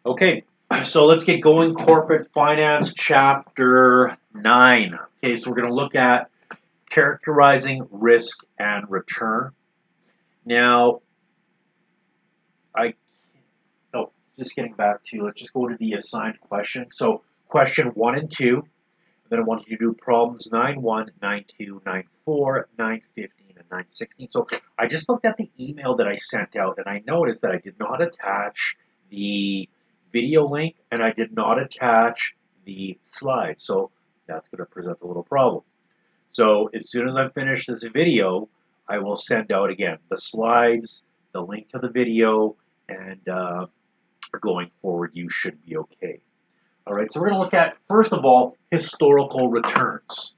Okay, so let's get going. Corporate Finance, Chapter 9. Okay, so we're going to look at characterizing risk and return. Now, I, oh, just getting back to, let's just go to the assigned questions. So, question 1 and 2. Then I want you to do problems 9-1, 9-2, 9-4, 9-15, and 9-16. So, I just looked at the email that I sent out, and I noticed that I did not attach the video link, and I did not attach the slides. So that's going to present a little problem. So as soon as I finish this video, I will send out again the slides, the link to the video, and going forward, you should be okay. All right, so we're going to look at, first of all, historical returns.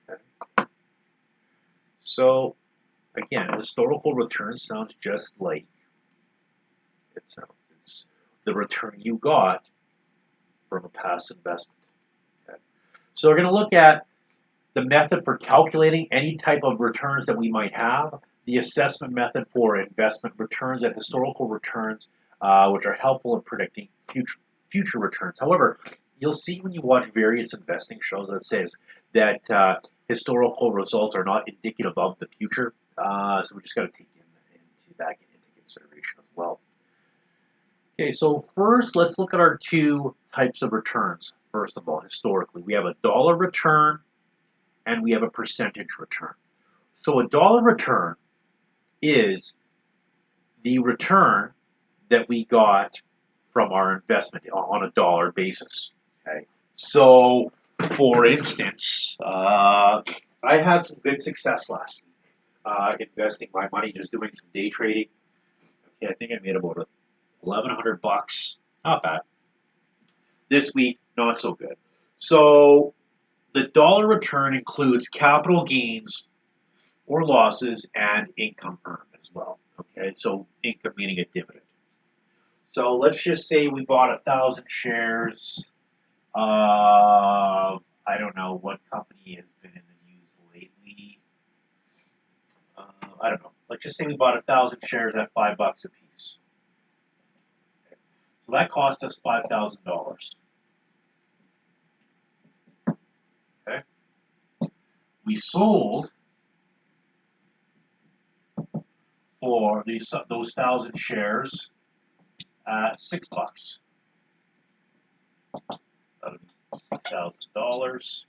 Okay. So again, historical returns sounds just like it sounds. It's the return you got from a past investment. Okay. So we're going to look at the method for calculating any type of returns that we might have, the assessment method for investment returns and historical returns, which are helpful in predicting future returns. However, you'll see when you watch various investing shows that says that historical results are not indicative of the future. So we just got to take that into consideration as well. Okay, so first let's look at our two types of returns. First of all, historically, we have a dollar return and we have a percentage return. So a dollar return is the return that we got from our investment on a dollar basis. Okay, so for instance, I had some good success last week investing my money, just doing some day trading. Okay, I think I made about $1,100. Not bad. This week, not so good. So the dollar return includes capital gains or losses and income earned as well. Okay, so income meaning a dividend. So let's just say we bought 1,000 shares of, I don't know what company has been in the news lately. I don't know. Let's just say we bought 1,000 shares at $5 a piece. Okay. So that cost us $5,000. Okay. We sold for those 1,000 shares at $6. That'll be $6,000.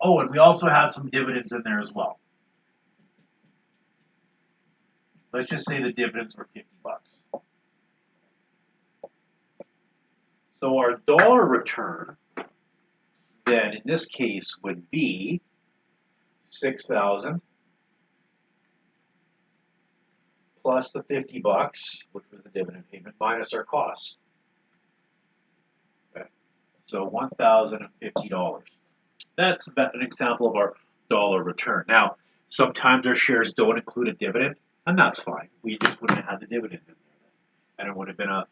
Oh, and we also had some dividends in there as well. Let's just say the dividends were $50. So our dollar return, then in this case, would be 6,000 plus the $50, which was the dividend payment, minus our costs. Okay. So $1,050. That's an example of our dollar return. Now, sometimes our shares don't include a dividend, and that's fine. We just wouldn't have had the dividend in there, and it would have been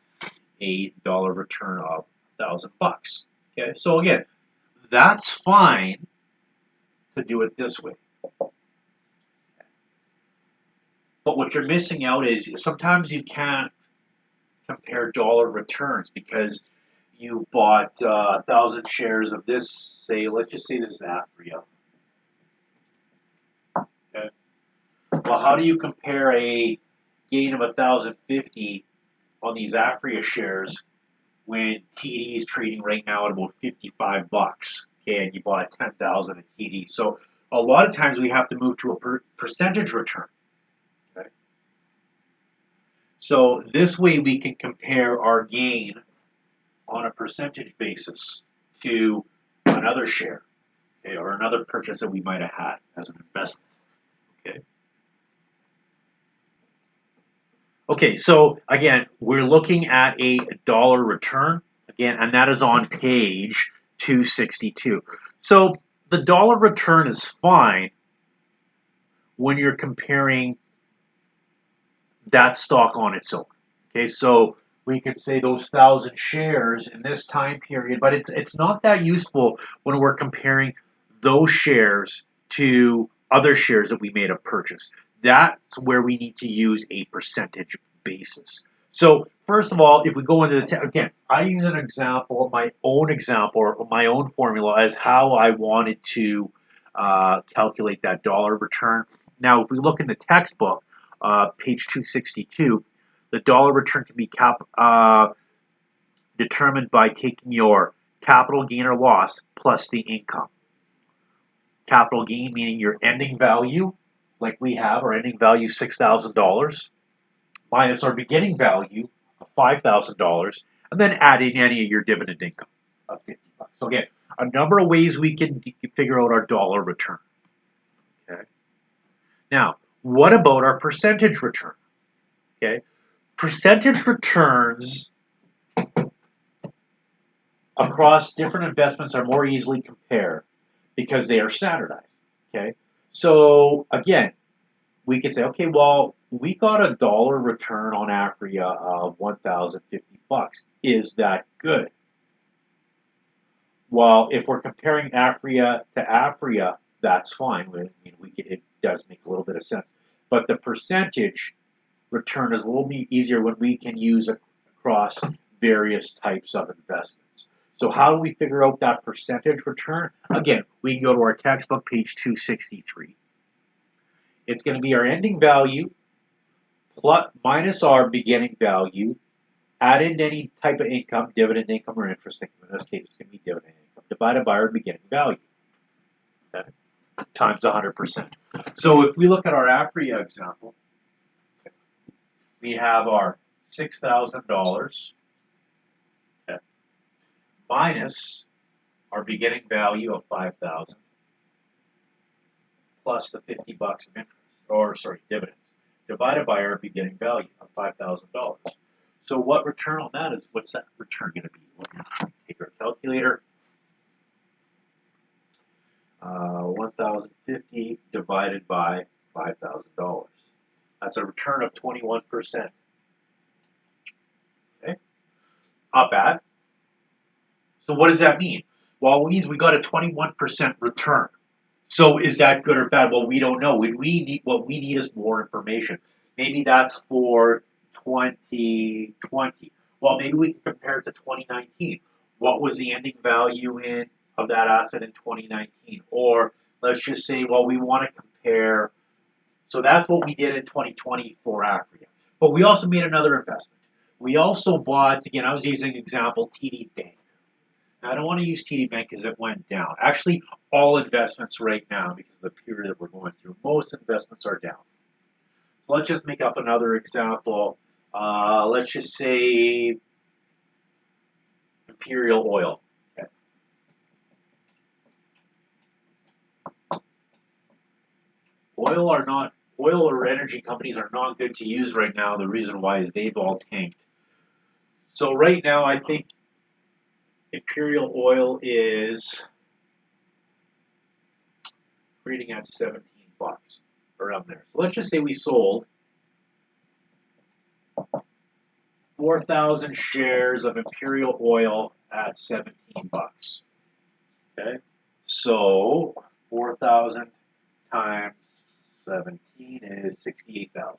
a dollar return of $1,000. Okay, so again, that's fine to do it this way. But what you're missing out is sometimes you can't compare dollar returns because you bought 1,000 shares of this, say, let's just say this is Afria. Okay. Well, how do you compare a gain of 1,050 on these Afria shares when TD is trading right now at about $55? Okay, and you bought 10,000 at TD. So a lot of times we have to move to a percentage return. Okay. So this way we can compare our gain on a percentage basis to another share, okay, or another purchase that we might have had as an investment. Okay. Okay, so again, we're looking at a dollar return again, and that is on page 262. So the dollar return is fine when you're comparing that stock on its own. Okay, so we could say those 1,000 shares in this time period, but it's not that useful when we're comparing those shares to other shares that we may have purchased. That's where we need to use a percentage basis. So first of all, if we go into the again, I use an example, my own example, or my own formula as how I wanted to calculate that dollar return. Now, if we look in the textbook, page 262, the dollar return can be determined by taking your capital gain or loss plus the income. Capital gain meaning your ending value, like we have, our ending value $6,000, minus our beginning value of $5,000, and then add in any of your dividend income of $50. So again, a number of ways we can figure out our dollar return. Okay. Now, what about our percentage return? Okay. Percentage returns across different investments are more easily compared because they are standardized. Okay. So again, we could say, okay, well, we got a dollar return on Afria of $1,050. Is that good? Well, if we're comparing Afria to Afria, that's fine. It does make a little bit of sense. But the percentage return is a little bit easier when we can use across various types of investments. So how do we figure out that percentage return? Again, we can go to our textbook, page 263. It's going to be our ending value plus minus our beginning value, add in any type of income, dividend income or interest income. In this case, it's going to be dividend income, divided by our beginning value, okay, times 100%. So if we look at our Afria example, we have our $6,000 minus our beginning value of $5,000 plus the $50 of interest, or sorry, dividends, divided by our beginning value of $5,000. So what return on that is? What's that return going to be? We're going to take our calculator. 1,050 divided by $5,000. That's a return of 21%. Okay, not bad. So what does that mean? Well, it means we got a 21% return. So is that good or bad? Well, we don't know. What we need is more information. Maybe that's for 2020. Well, maybe we can compare it to 2019. What was the ending value of that asset in 2019? Or let's just say, well, we want to compare. So that's what we did in 2020 for Afria. But we also made another investment. We also bought, again, I was using an example, TD Bank. Now, I don't want to use TD Bank because it went down. Actually, all investments right now, because of the period that we're going through, most investments are down. So let's just make up another example. Let's just say Imperial Oil. Okay. Oil or energy companies are not good to use right now. The reason why is they've all tanked. So right now, I think Imperial Oil is trading at $17 around there. So let's just say we sold 4,000 shares of Imperial Oil at $17. Okay, so 4,000 times 17 is 68,000.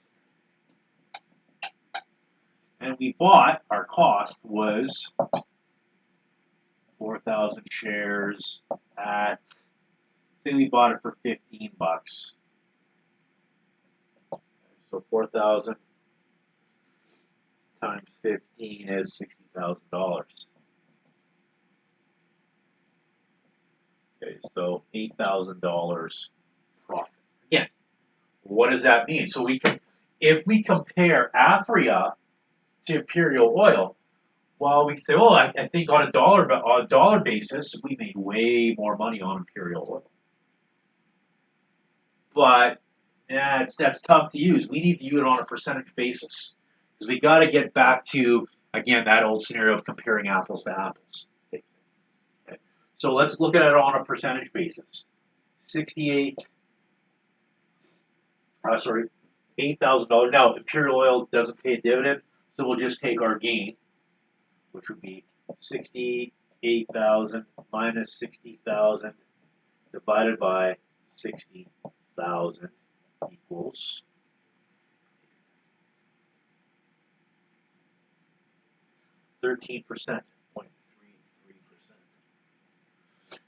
And we bought, our cost was 4,000 shares at, say we bought it for $15. So 4,000 times 15 is $60,000. Okay, so $8,000 profit. Again, what does that mean? So we can, if we compare Afria to Imperial Oil, well, we can say, well, I think on a dollar basis, we made way more money on Imperial Oil. But yeah, that's tough to use. We need to use it on a percentage basis because we got to get back to, again, that old scenario of comparing apples to apples. Okay. So let's look at it on a percentage basis. $8,000. Now, Imperial Oil doesn't pay a dividend, so we'll just take our gain, which would be 68,000 minus 60,000 divided by 60,000 equals 13%, 0.33%.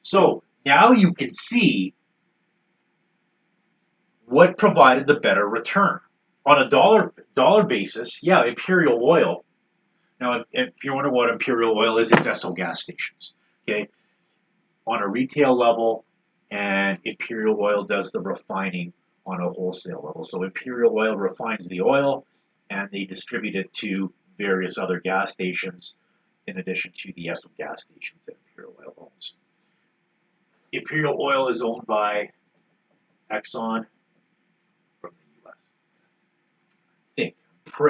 So now you can see what provided the better return. On a dollar basis, yeah, Imperial Oil. Now, if you wonder what Imperial Oil is, it's Esso gas stations. Okay, on a retail level, and Imperial Oil does the refining on a wholesale level. So Imperial Oil refines the oil, and they distribute it to various other gas stations, in addition to the Esso gas stations that Imperial Oil owns. Imperial Oil is owned by Exxon from the U.S. I think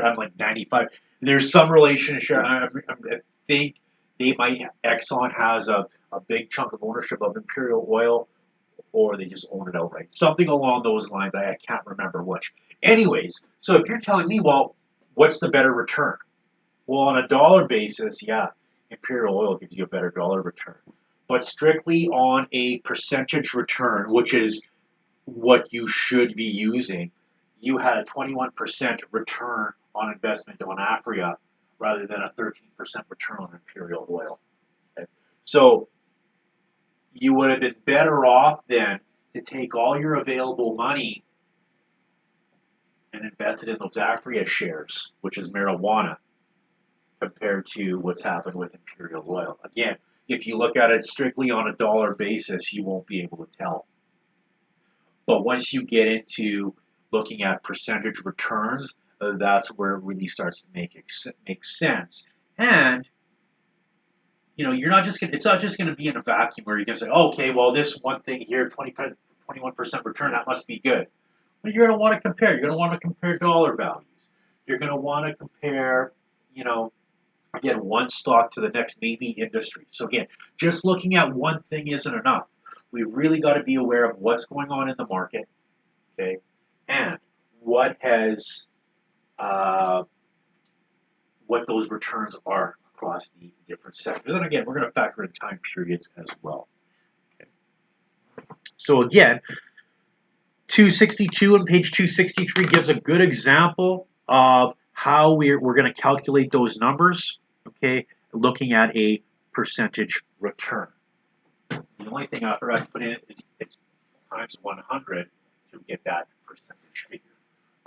I'm like 95. There's some relationship. I think Exxon has a big chunk of ownership of Imperial Oil, or they just own it outright. Something along those lines. I can't remember which. Anyways, so if you're telling me, well, what's the better return? Well, on a dollar basis, yeah, Imperial Oil gives you a better dollar return. But strictly on a percentage return, which is what you should be using, you had a 21% return on investment on Afria rather than a 13% return on Imperial Oil. Okay? So you would have been better off then to take all your available money and invest it in those Afria shares, which is marijuana, compared to what's happened with Imperial Oil. Again, if you look at it strictly on a dollar basis, you won't be able to tell. But once you get into looking at percentage returns, that's where it really starts to make sense. And you're not just gonna, it's not just going to be in a vacuum where you're going to say, oh, okay, well, this one thing here, 21% return, that must be good. But you're going to want to compare. You're going to want to compare dollar values. You're going to want to compare, again, one stock to the next, maybe industry. So again, just looking at one thing isn't enough. We've really got to be aware of what's going on in the market, okay, and what those returns are across the different sectors. And again, we're going to factor in time periods as well. Okay. So again, 262 and page 263 gives a good example of how we're going to calculate those numbers, okay, looking at a percentage return. The only thing I forgot to put in is it's times 100 to get that percentage figure.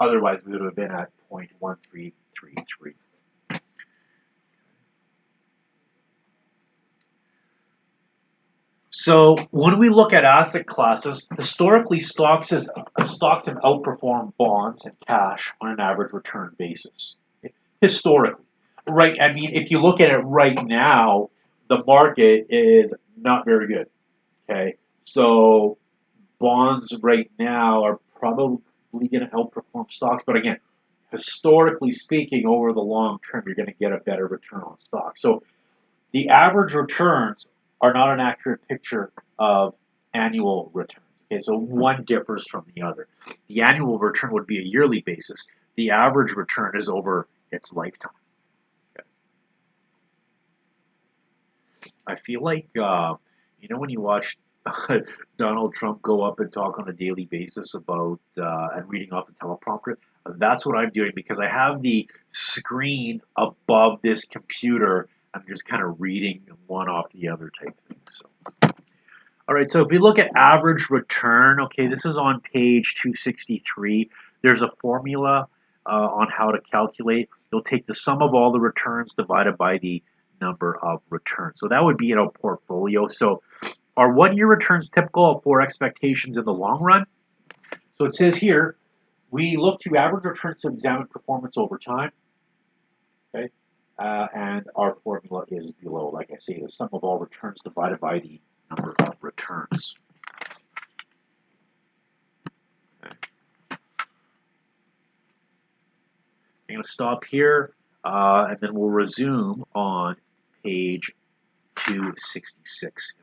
Otherwise, we would have been at 0.1333. So when we look at asset classes, historically stocks have outperformed bonds and cash on an average return basis. Historically, right? I mean, if you look at it right now, the market is not very good. Okay, so bonds right now are probably going to outperform stocks, but again, historically speaking, over the long term, you're going to get a better return on stocks. So the average returns are not an accurate picture of annual returns. Okay, so one differs from the other. The annual return would be a yearly basis. The average return is over its lifetime. Okay. I feel like, when you watch Donald Trump go up and talk on a daily basis about and reading off the teleprompter, that's what I'm doing because I have the screen above this computer. I'm just kind of reading one off the other type thing. So, all right, so if we look at average return, okay, this is on page 263. There's a formula on how to calculate. You'll take the sum of all the returns divided by the number of returns. So that would be in a portfolio. So are 1 year returns typical for expectations in the long run? So it says here, we look to average returns to examine performance over time. Okay. And our formula is below. Like I say, the sum of all returns divided by the number of returns. Okay. I'm going to stop here, and then we'll resume on page 266.